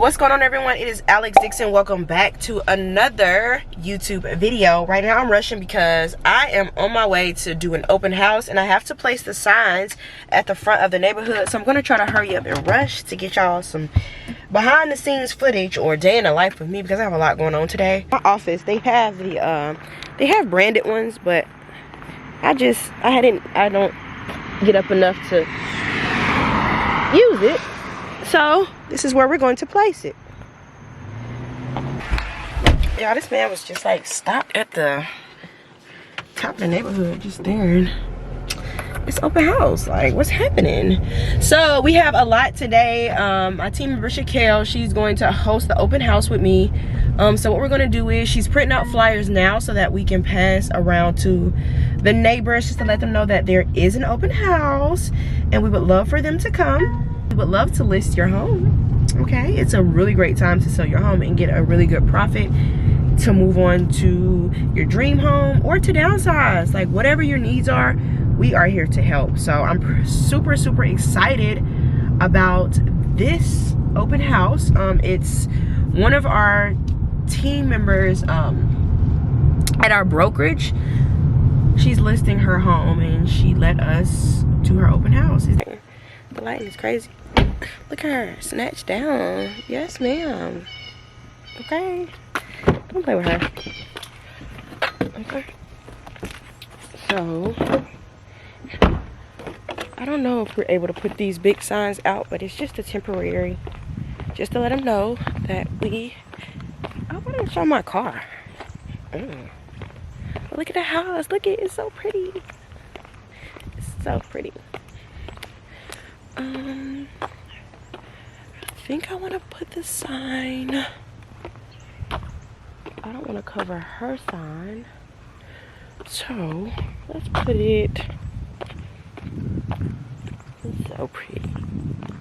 What's going on, everyone? It is Alex Dixon. Welcome back to another YouTube video. Right now I'm rushing because I am on my way to do an open house and I have to place the signs at the front of the neighborhood, so I'm going to try to hurry up and rush to get y'all some behind the scenes footage or day in the life with me, because I have a lot going on today. My office, they have the they have branded ones, but I don't get up enough to use it. So this is where we're going to place it. Y'all, this man was just like stopped at the top of the neighborhood just staring. It's open house, like what's happening? So we have a lot today. My team member Shaquille, she's going to host the open house with me. So what we're going to do is she's printing out flyers now so that we can pass around to the neighbors just to let them know that there is an open house and we would love for them to come. We would love to list your home. Okay, it's a really great time to sell your home and get a really good profit to move on to your dream home or to downsize. Like whatever your needs are, we are here to help. So I'm super excited about this open house. It's one of our team members at our brokerage. She's listing her home and she let us do her open house. The lighting is crazy. Look at her, snatched down. Yes, ma'am. Okay, don't play with her. Okay. So I don't know if we're able to put these big signs out, but it's just a temporary, just to let them know that I want to show my car. Look at the house. Look at it. It's so pretty. It's so pretty. I think I want to put the sign. I don't want to cover her sign. So let's put it. It's so pretty.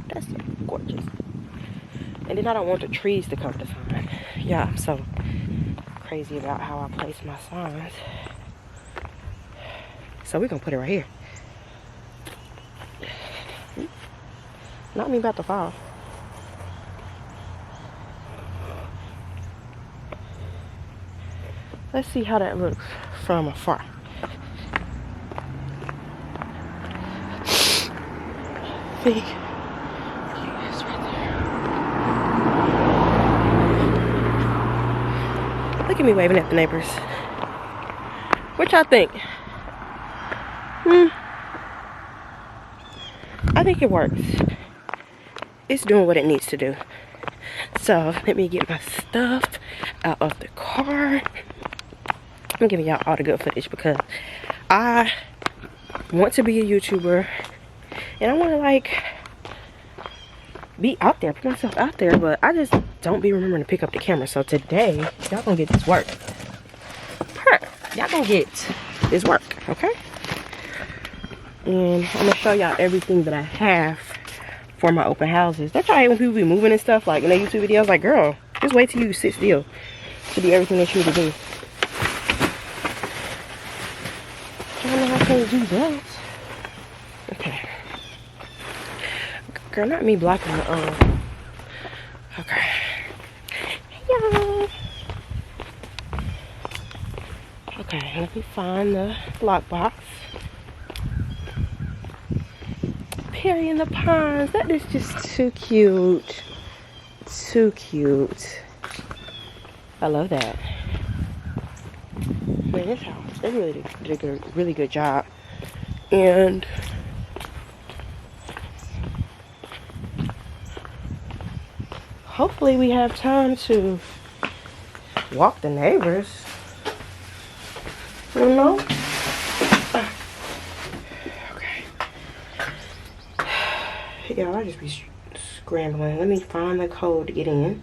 That's so gorgeous. And then I don't want the trees to cover the sign. Yeah, I'm so crazy about how I place my signs. So we're gonna put it right here. Not me about to fall. Let's see how that looks from afar. See? Yes, right there. Look at me waving at the neighbors. What y'all think? I think it works. It's doing what it needs to do. So let me get my stuff out of the car. I'm giving y'all all the good footage because I want to be a YouTuber and I want to like be out there, put myself out there, but I just don't be remembering to pick up the camera. So today y'all gonna get this work. Y'all gonna get this work, okay? And I'm gonna show y'all everything that I have for my open houses. That's why when people be moving and stuff, like in their YouTube videos, like, girl, just wait till you sit still to do everything that you need to do. I don't know how to do that. Okay. Girl, not me blocking the okay. Hey, y'all. Okay, let me find the lockbox. Perry in the Ponds. That is just too cute. Too cute. I love that. Man, this house, they really did a really good job. And hopefully we have time to walk the neighbors. You know? Y'all, I just be scrambling. Let me find the code to get in.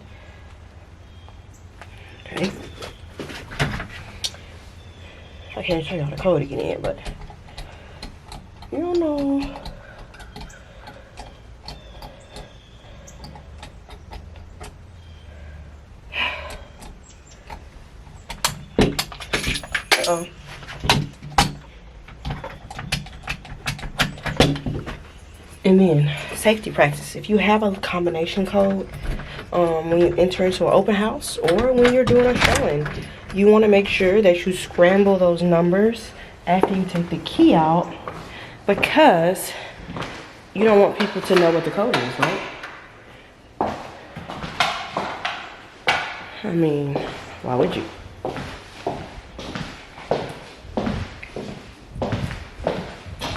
Okay. I can't show y'all the code to get in, but you don't know. Uh-oh. And then safety practice. If you have a combination code, when you enter into an open house or when you're doing a showing. You want to make sure that you scramble those numbers after you take the key out, because you don't want people to know what the code is, right? I mean, why would you?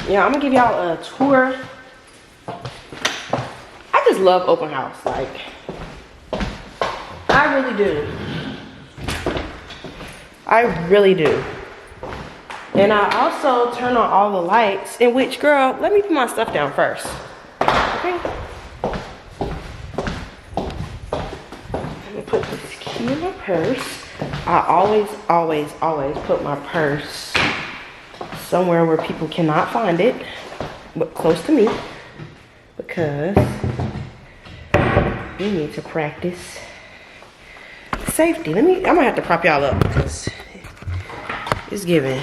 Yeah, I'm gonna give y'all a tour. I just love open house, like, I really do. I really do. And I also turn on all the lights, in which, girl, let me put my stuff down first, okay? I'm gonna put this key in my purse. I always put my purse somewhere where people cannot find it, but close to me, because we need to practice safety. I'm gonna have to prop y'all up because it's giving.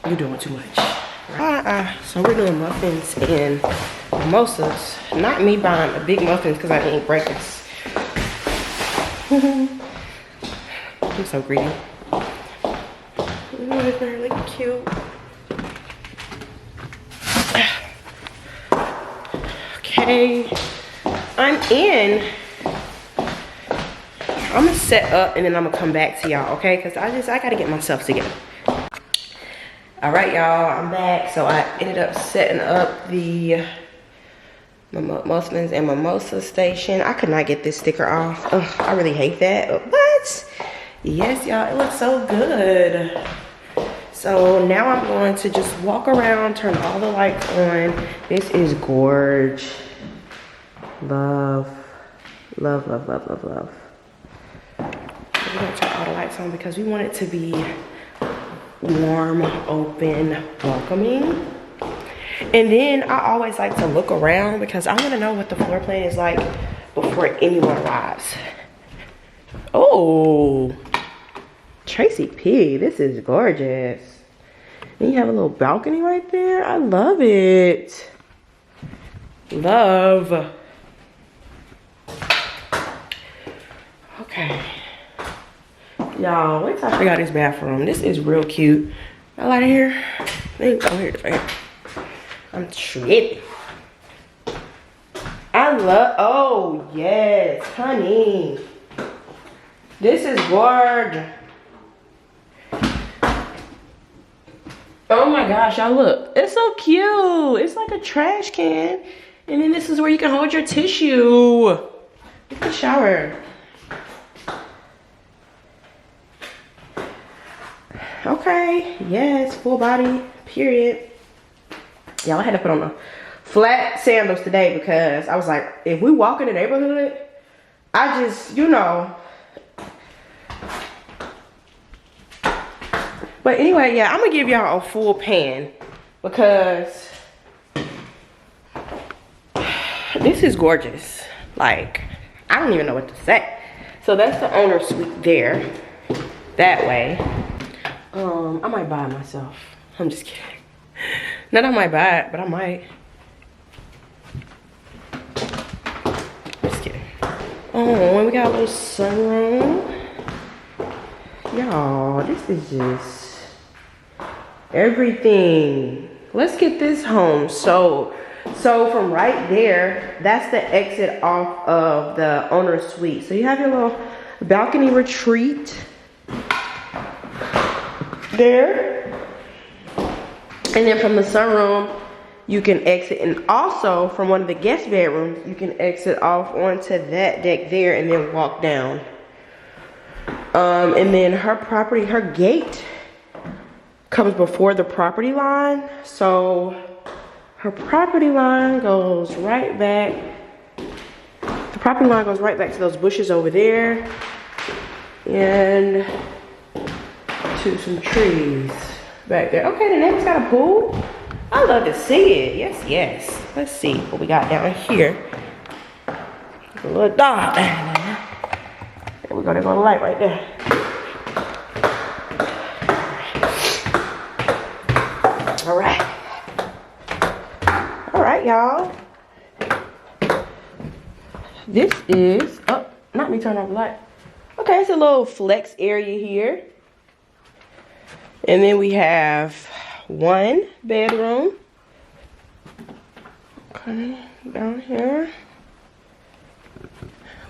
You're doing too much. So we're doing muffins and mimosas. Not me buying the big muffins because I didn't break this. I'm so greedy. Oh, it's really cute. Okay, I'm in. I'm gonna set up and then I'm gonna come back to y'all, okay? Because I gotta get myself together. All right, y'all, I'm back. So I ended up setting up the muffins and mimosa station. I could not get this sticker off. Ugh, I really hate that. But yes, y'all, it looks so good. So now I'm going to just walk around, turn all the lights on. This is gorge. Love, love, love, love, love, love. We're gonna turn all the lights on because we want it to be warm, open, welcoming. And then I always like to look around because I want to know what the floor plan is like before anyone arrives. Oh, Tracy P, this is gorgeous. And you have a little balcony right there. I love it. Love. Okay. Y'all, wait till I figure out this bathroom. This is real cute. I like it here. Oh, here, right here. I'm tripping. I love, oh yes, honey. This is gorgeous. Oh my gosh, y'all look. It's so cute. It's like a trash can. And then this is where you can hold your tissue. It's a shower. Okay, yes, full body, period. Y'all, I had to put on the flat sandals today because I was like, if we walk in the neighborhood, I just, you know. But anyway, yeah, I'm gonna give y'all a full pan because this is gorgeous. Like, I don't even know what to say. So that's the owner suite there, that way. I might buy it myself. I'm just kidding. Not I might buy it, but I might. Just kidding. Oh, and we got a little sunroom. Y'all, this is just everything. Let's get this home. So from right there, that's the exit off of the owner's suite. So you have your little balcony retreat there. And then from the sunroom, you can exit. And also from one of the guest bedrooms, you can exit off onto that deck there and then walk down. And then her property, her gate comes before the property line. So her property line goes right back. The property line goes right back to those bushes over there. And to some trees back there. Okay, the neighbor's got a pool. I love to see it. Yes, yes. Let's see what we got down here. A little dot. There we go. There goes the light right there. All right. All right, y'all. this is, oh, not me turning off the light. Okay, it's a little flex area here. And then we have one bedroom. Okay, down here.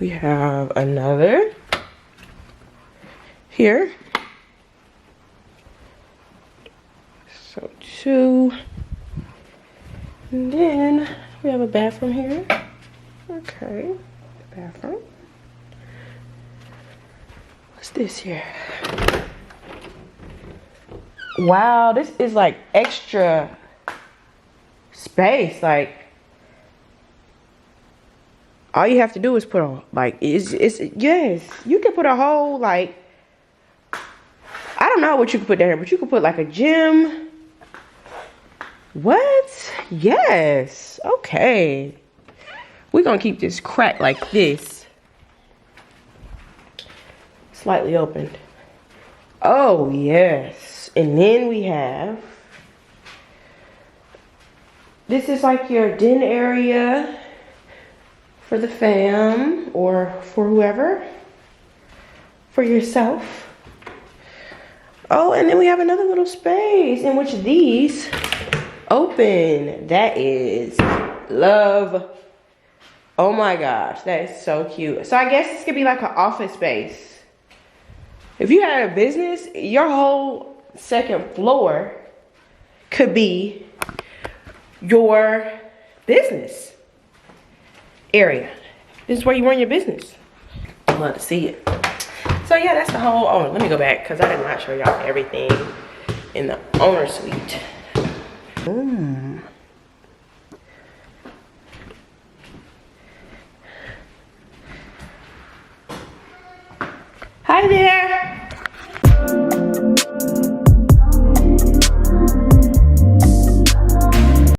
We have another here. So 2. And then we have a bathroom here. Okay, bathroom. What's this here? Wow, this is like extra space. Like, all you have to do is put on, like, yes, you can put a whole, like, I don't know what you can put down here, but you can put like a gym. What? Yes. Okay. We're gonna keep this cracked like this. Slightly opened. Oh, yes. And then we have, this is like your den area for the fam or for whoever, for yourself. Oh, and then we have another little space in which these open. That is love. Oh my gosh, that is so cute. So I guess this could be like an office space. If you had a business, your whole second floor could be your business area. This is where you run your business. I'd love to see it. So yeah, that's the whole, oh, let me go back because I did not show y'all everything in the owner suite.